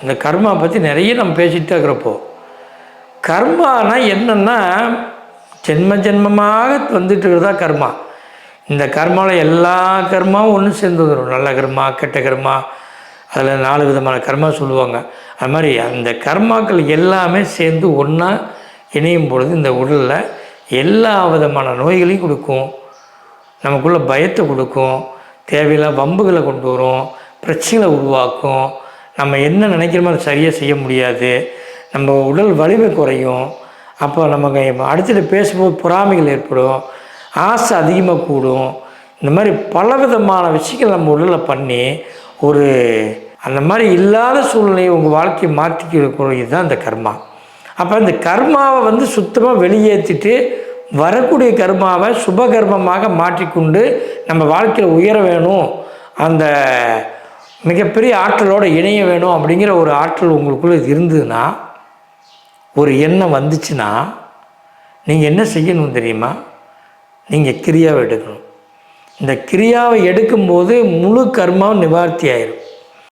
இந்த கர்மா பற்றி நிறைய நம்ம பேசிகிட்டு இருக்கிறப்போ, கர்மானா என்னென்னா ஜென்ம ஜென்மமாக வந்துட்டு இருக்கிறதா கர்மா. இந்த கர்மாவில் எல்லா கர்மாவும் ஒன்று சேர்ந்து வந்துடும். நல்ல கர்மா, கெட்ட கர்மா, அதில் 4 விதமான கர்மா சொல்லுவாங்க. அது மாதிரி அந்த கர்மாக்கள் எல்லாமே சேர்ந்து ஒன்றா இணையும் பொழுது இந்த உடலில் எல்லா விதமான நோய்களையும் கொடுக்கும், நமக்குள்ளே பயத்தை கொடுக்கும், தேவையில்லாத வம்புகளை கொண்டு வரும், பிரச்சனைகளை உருவாக்கும். நம்ம என்ன நினைக்கிறோமோ அதை சரியாக செய்ய முடியாது, நம்ம உடல் வலிமை குறையும். அப்போ நமக்கு அடுத்துட்டு பேசும்போது பொறாமைகள் ஏற்படும், ஆசை அதிகமாக கூடும். இந்த மாதிரி பலவிதமான விஷயங்கள் நம்ம உடலில் பண்ணி ஒரு அந்த மாதிரி இல்லாத சூழ்நிலையை உங்கள் வாழ்க்கையை மாற்றிக்கக்கூடியது தான் இந்த கர்மா. அப்போ இந்த கர்மாவை சுத்தமாக வெளியேற்றிட்டு வரக்கூடிய கர்மாவை சுபகர்மமாக மாற்றிக்கொண்டு நம்ம வாழ்க்கையில் உயர வேணும், அந்த மிகப்பெரிய ஆற்றலோடு இணைய வேணும் அப்படிங்கிற ஒரு ஆற்றல் உங்களுக்குள்ளே இருந்ததுன்னா, ஒரு எண்ணம் வந்துச்சுன்னா, நீங்கள் என்ன செய்யணும் தெரியுமா? நீங்கள் கிரியாவை எடுக்கணும். இந்த கிரியாவை எடுக்கும்போது முழு கர்மாவும் நிவார்த்தி ஆயிடும்.